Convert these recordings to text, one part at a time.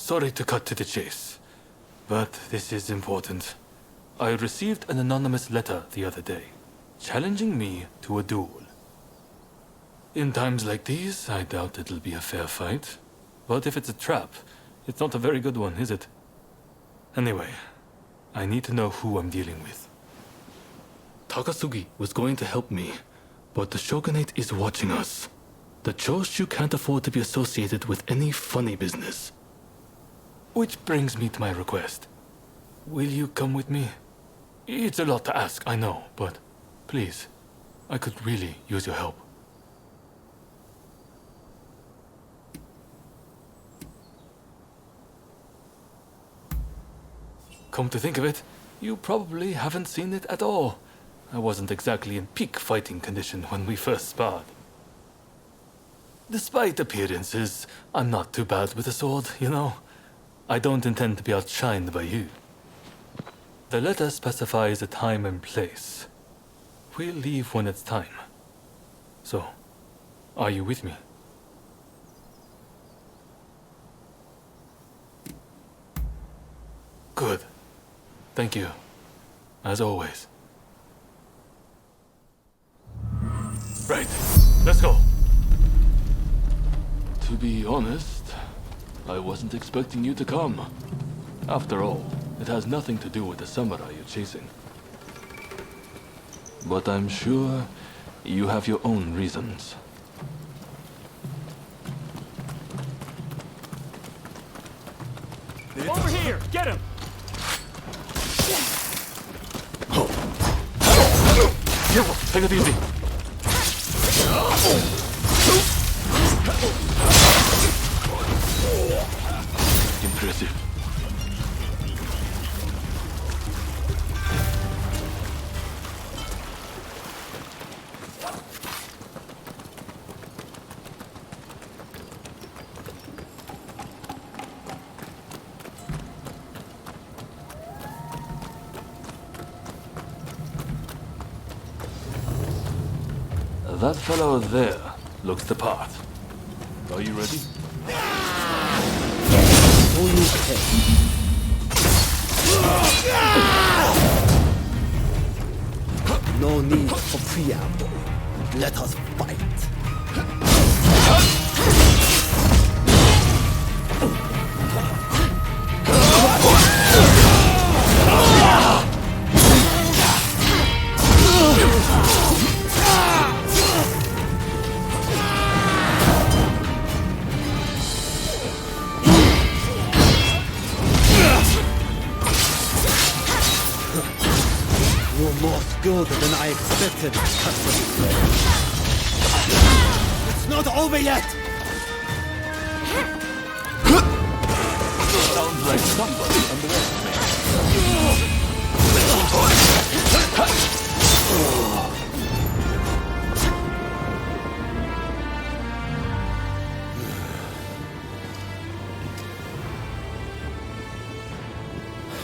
Sorry to cut to the chase, but this is important. I received an anonymous letter the other day, challenging me to a duel. In times like these, I doubt it'll be a fair fight. But if it's a trap, it's not a very good one, is it? Anyway, I need to know who I'm dealing with. Takasugi was going to help me, but the Shogunate is watching us. The Choshu can't afford to be associated with any funny business. Which brings me to my request. Will you come with me? It's a lot to ask, I know, but please, I could really use your help. Come to think of it, you probably haven't seen it at all. I wasn't exactly in peak fighting condition when we first sparred. Despite appearances, I'm not too bad with a sword, you know. I don't intend to be outshined by you. The letter specifies a time and place. We'll leave when it's time. So, are you with me? Good. Thank you. As always. Right. Let's go. To be honest, I wasn't expecting you to come. After all, it has nothing to do with the samurai you're chasing. But I'm sure you have your own reasons. Over here! Get him! Careful! Take it easy! Impressive. That fellow there looks the part. Are you ready? No need for preamble. Let us fight. You're more skilled than I expected, Katsuki. It's not over yet! Sounds like somebody underestimated.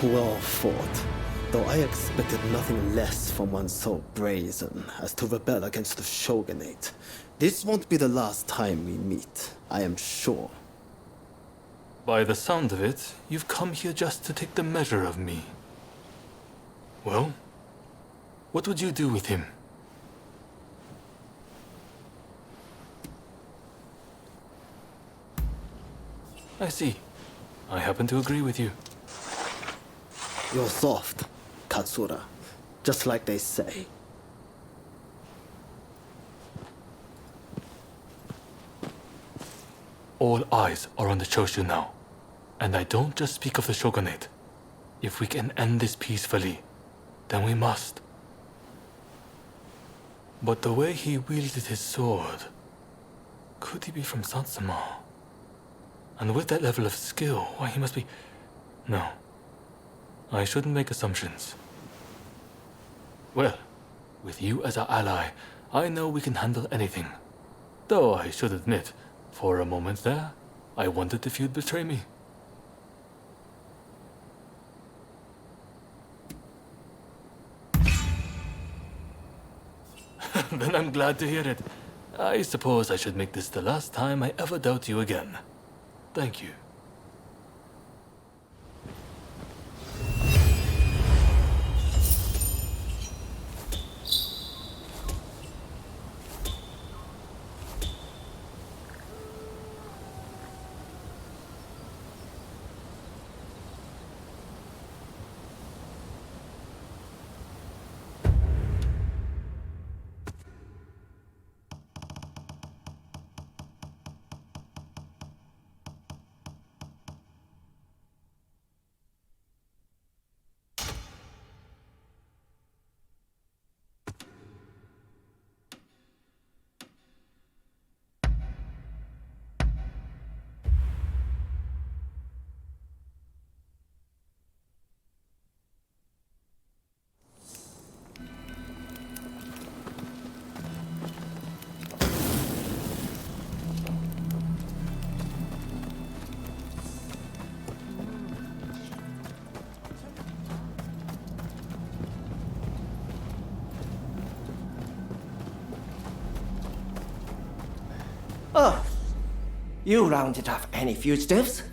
Well fought. Though I expected nothing less from one so brazen as to rebel against the Shogunate. This won't be the last time we meet, I am sure. By the sound of it, you've come here just to take the measure of me. Well, what would you do with him? I see. I happen to agree with you. You're soft, Katsura. Just like they say. All eyes are on the Choshu now. And I don't just speak of the Shogunate. If we can end this peacefully, then we must. But the way he wielded his sword... Could he be from Satsuma? And with that level of skill, why he must be... No. I shouldn't make assumptions. Well, with you as our ally, I know we can handle anything. Though I should admit, for a moment there, I wondered if you'd betray me. Then I'm glad to hear it. I suppose I should make this the last time I ever doubt you again. Thank you. You rounded up any fugitives?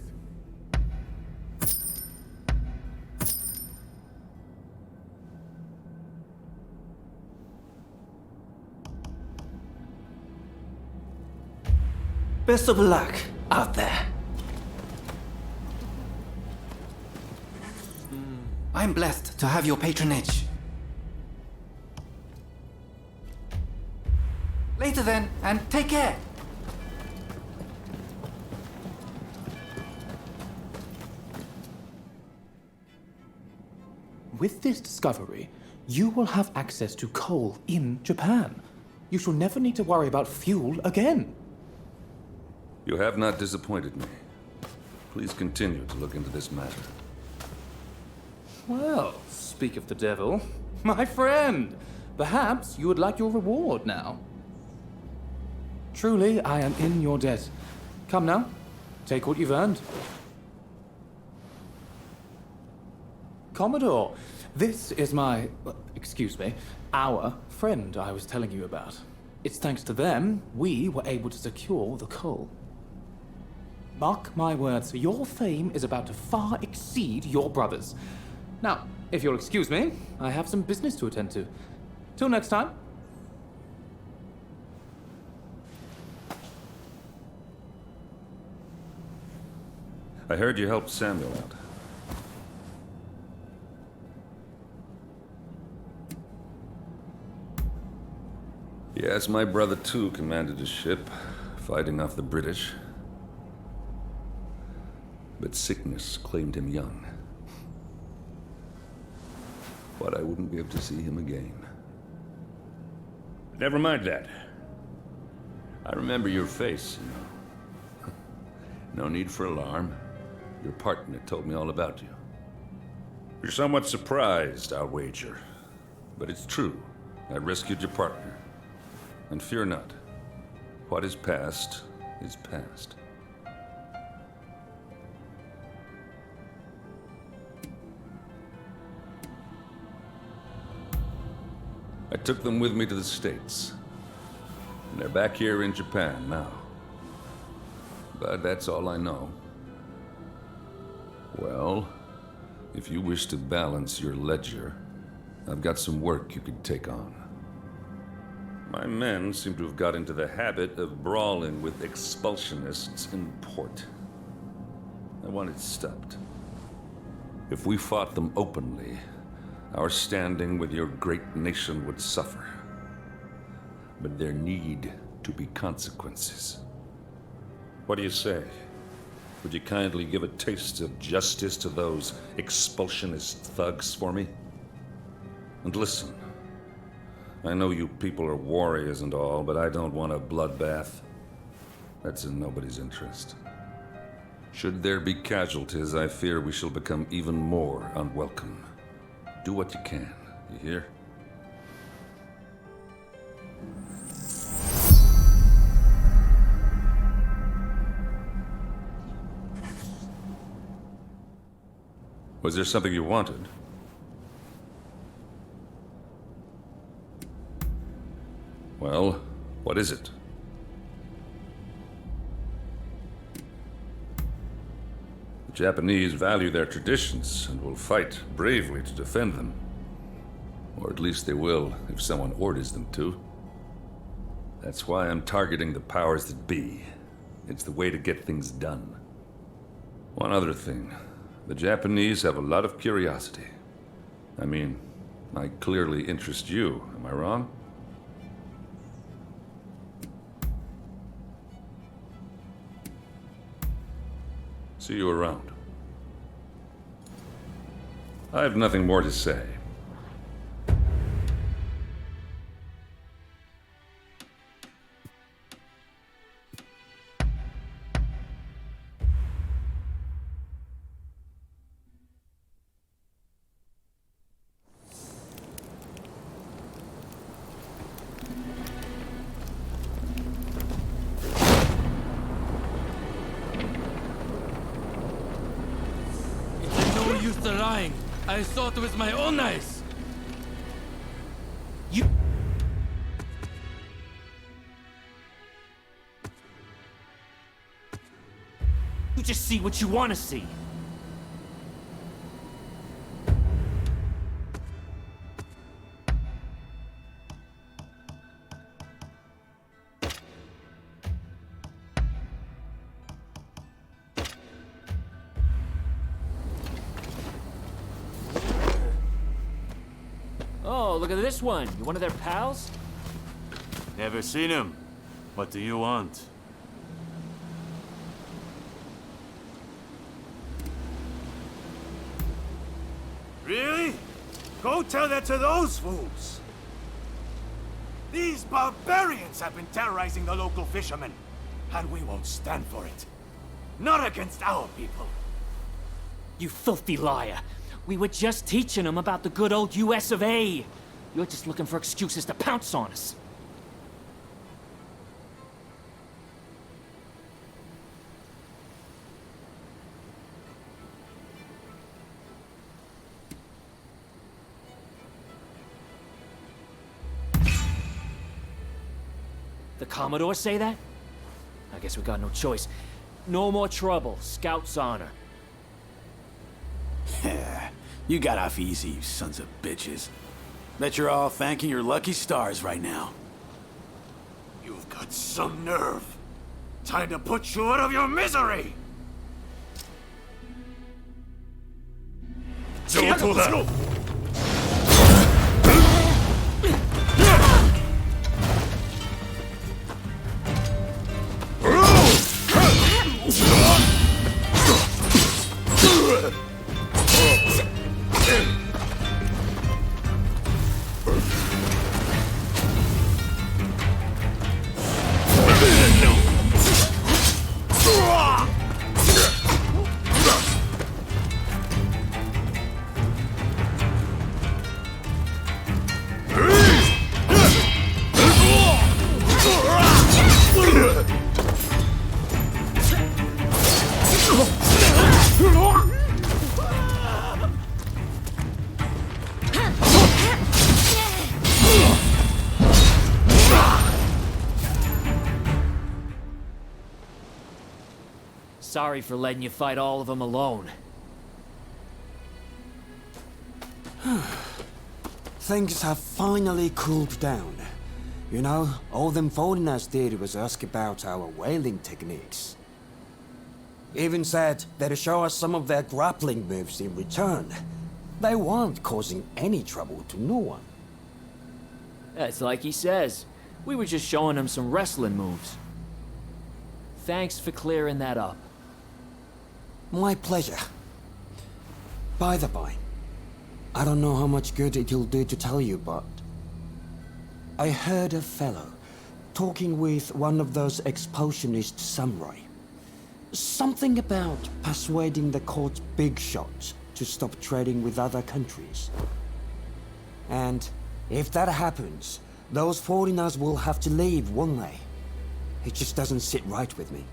Best of luck out there. I'm blessed to have your patronage. Later then, and take care. With this discovery, you will have access to coal in Japan. You shall never need to worry about fuel again. You have not disappointed me. Please continue to look into this matter. Well, speak of the devil. My friend, perhaps you would like your reward now. Truly, I am in your debt. Come now, take what you've earned. Commodore, this is our friend I was telling you about. It's thanks to them we were able to secure the coal. Mark my words, your fame is about to far exceed your brother's. Now, if you'll excuse me, I have some business to attend to. Till next time. I heard you helped Samuel out. Yes, my brother too commanded a ship, fighting off the British. But sickness claimed him young. But I wouldn't be able to see him again. Never mind that. I remember your face, you know. No need for alarm. Your partner told me all about you. You're somewhat surprised, I'll wager. But it's true. I rescued your partner. And fear not. What is past is past. I took them with me to the States. And they're back here in Japan now. But that's all I know. Well, if you wish to balance your ledger, I've got some work you could take on. My men seem to have got into the habit of brawling with expulsionists in port. I want it stopped. If we fought them openly, our standing with your great nation would suffer. But there need to be consequences. What do you say? Would you kindly give a taste of justice to those expulsionist thugs for me? And listen, I know you people are warriors and all, but I don't want a bloodbath. That's in nobody's interest. Should there be casualties, I fear we shall become even more unwelcome. Do what you can, you hear? Was there something you wanted? Well, what is it? The Japanese value their traditions and will fight bravely to defend them. Or at least they will if someone orders them to. That's why I'm targeting the powers that be. It's the way to get things done. One other thing. The Japanese have a lot of curiosity. I mean, I clearly interest you, am I wrong? See you around. I have nothing more to say. Lying. I saw it with my own eyes. You... You just see what you want to see. Oh, look at this one. You one of their pals? Never seen him. What do you want? Really? Go tell that to those fools! These barbarians have been terrorizing the local fishermen, and we won't stand for it. Not against our people. You filthy liar. We were just teaching them about the good old US of A. You're just looking for excuses to pounce on us. The Commodore say that? I guess we got no choice. No more trouble. Scout's honor. You got off easy, you sons of bitches. Bet you're all thanking your lucky stars right now. You've got some nerve. Time to put you out of your misery! Sorry for letting you fight all of them alone. Things have finally cooled down. You know, all them foreigners did was ask about our whaling techniques. Even said they'd show us some of their grappling moves in return. They weren't causing any trouble to no one. That's like he says. We were just showing him some wrestling moves. Thanks for clearing that up. My pleasure. By the by, I don't know how much good it'll do to tell you, but I heard a fellow talking with one of those expulsionist samurai. Something about persuading the court's big shots to stop trading with other countries. And if that happens, those foreigners will have to leave, won't they? It just doesn't sit right with me.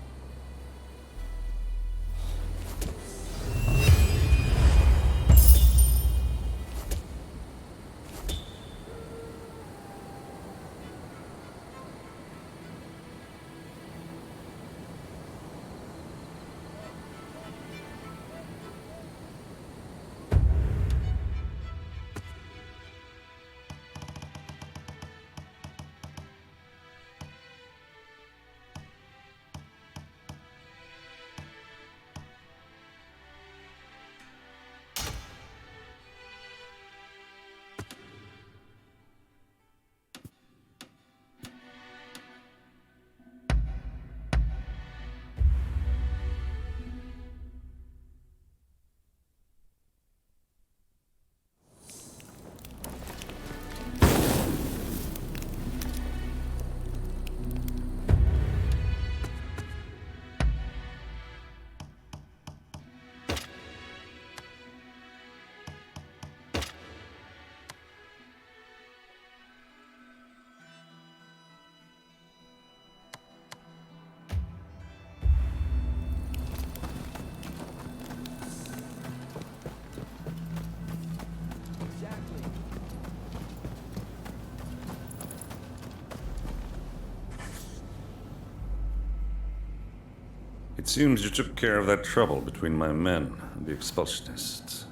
It seems you took care of that trouble between my men and the expulsionists.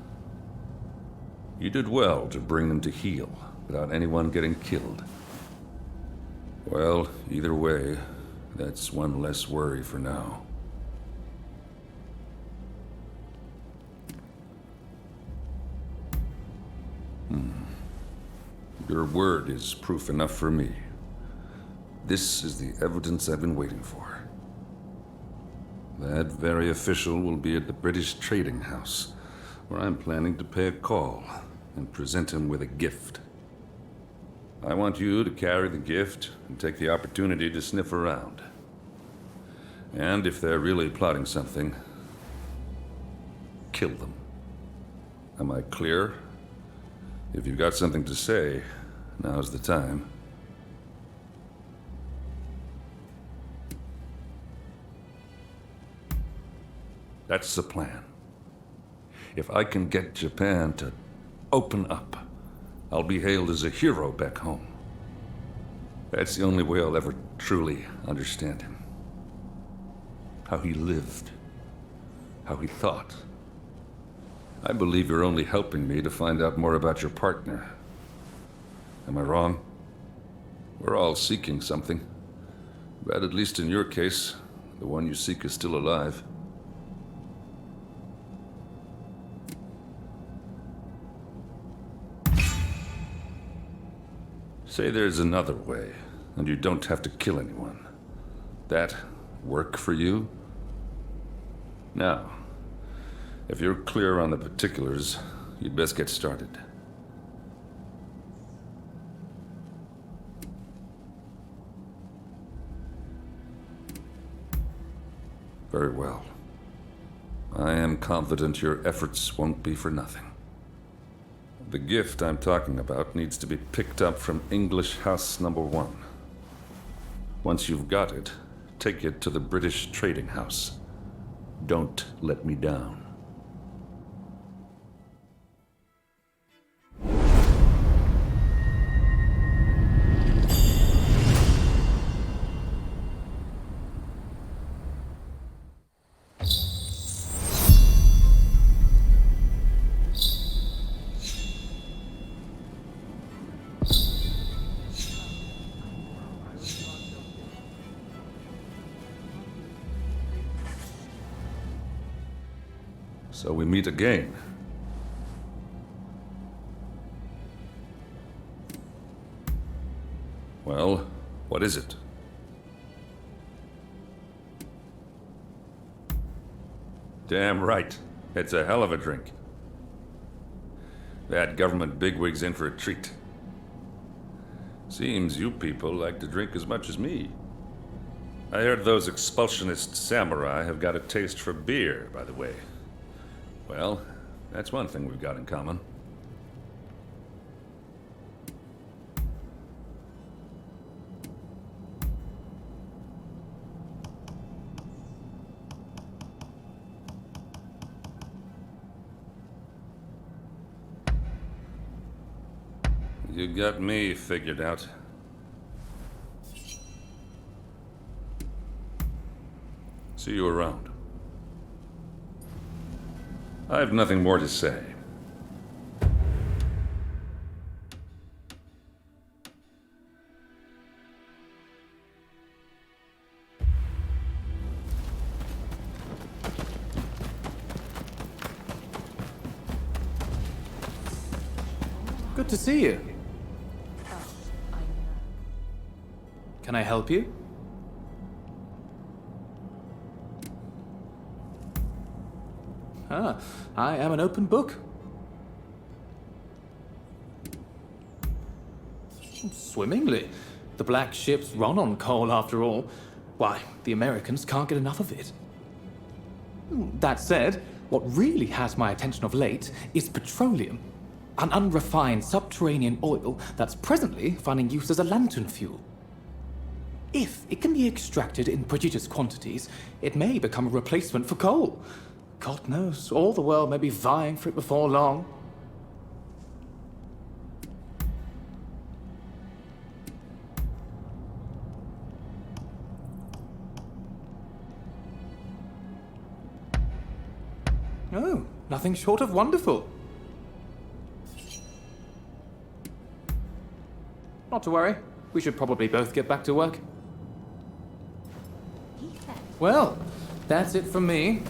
You did well to bring them to heel without anyone getting killed. Well, either way, that's one less worry for now. Your word is proof enough for me. This is the evidence I've been waiting for. That very official will be at the British Trading House, where I'm planning to pay a call and present him with a gift. I want you to carry the gift and take the opportunity to sniff around. And if they're really plotting something, kill them. Am I clear? If you've got something to say, now's the time. That's the plan. If I can get Japan to open up, I'll be hailed as a hero back home. That's the only way I'll ever truly understand him. How he lived. How he thought. I believe you're only helping me to find out more about your partner. Am I wrong? We're all seeking something. But at least in your case, the one you seek is still alive. Say there's another way, and you don't have to kill anyone. That work for you? Now, if you're clear on the particulars, you'd best get started. Very well. I am confident your efforts won't be for nothing. The gift I'm talking about needs to be picked up from English House Number 1. Once you've got it, take it to the British Trading House. Don't let me down. So we meet again. Well, what is it? Damn right. It's a hell of a drink. That government bigwig's in for a treat. Seems you people like to drink as much as me. I heard those expulsionist samurai have got a taste for beer, by the way. Well, that's one thing we've got in common. You got me figured out. See you around. I have nothing more to say. Good to see you. Can I help you? Ah, I am an open book. Swimmingly. The black ship's Ronin coal, after all. Why, the Americans can't get enough of it. That said, what really has my attention of late is petroleum. An unrefined subterranean oil that's presently finding use as a lantern fuel. If it can be extracted in prodigious quantities, it may become a replacement for coal. God knows, all the world may be vying for it before long. Oh, nothing short of wonderful. Not to worry. We should probably both get back to work. Well, that's it from me.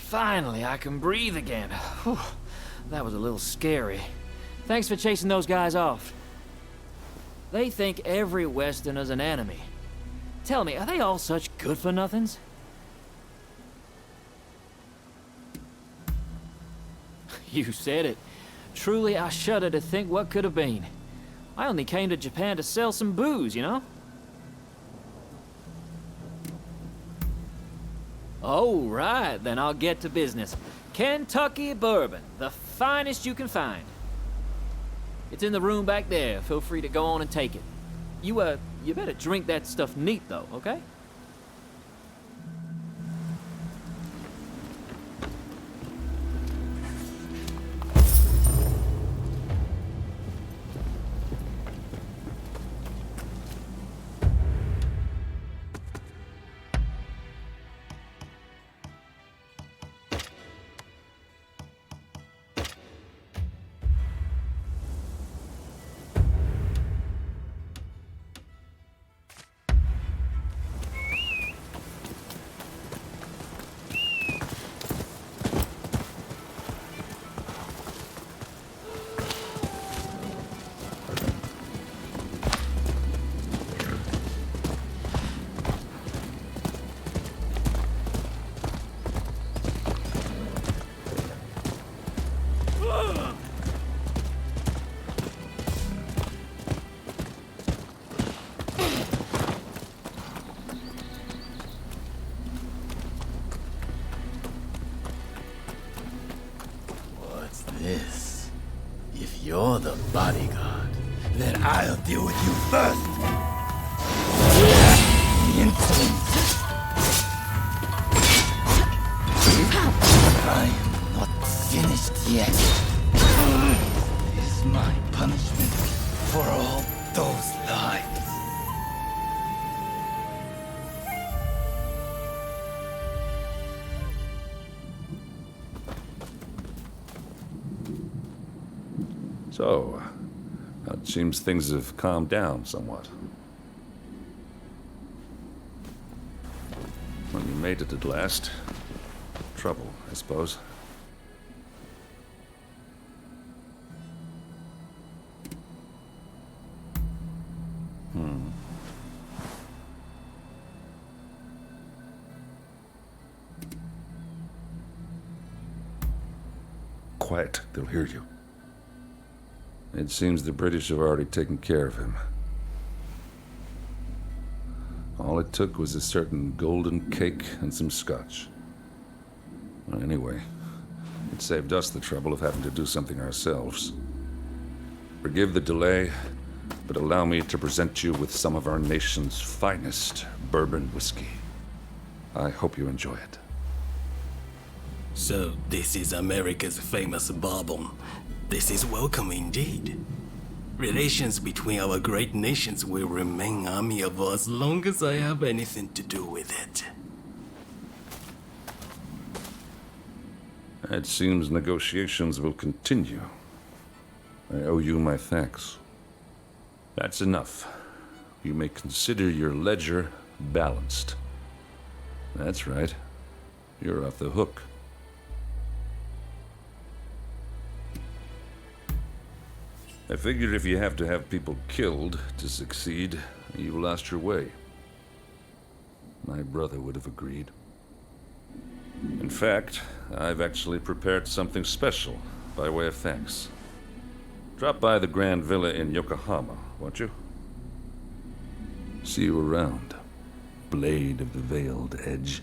Finally, I can breathe again. Whew, that was a little scary. Thanks for chasing those guys off. They think every Westerner's an enemy. Tell me, are they all such good-for-nothings? You said it. Truly, I shudder to think what could have been. I only came to Japan to sell some booze, you know? Oh, right, then I'll get to business. Kentucky bourbon, the finest you can find. It's in the room back there. Feel free to go on and take it. You better drink that stuff neat, though, okay? This. If you're the bodyguard, then I'll deal with you first. The insolence. I am not finished yet. This is my punishment for all those lives. So, it seems things have calmed down somewhat. Well, you made it at last. Trouble, I suppose. quiet, they'll hear you. It seems the British have already taken care of him. All it took was a certain golden cake and some scotch. Well, anyway, it saved us the trouble of having to do something ourselves. Forgive the delay, but allow me to present you with some of our nation's finest bourbon whiskey. I hope you enjoy it. So, this is America's famous bourbon. This is welcome indeed. Relations between our great nations will remain amiable as long as I have anything to do with it. It seems negotiations will continue. I owe you my thanks. That's enough. You may consider your ledger balanced. That's right. You're off the hook. I figured if you have to have people killed to succeed, you lost your way. My brother would have agreed. In fact, I've actually prepared something special by way of thanks. Drop by the Grand Villa in Yokohama, won't you? See you around, Blade of the Veiled Edge.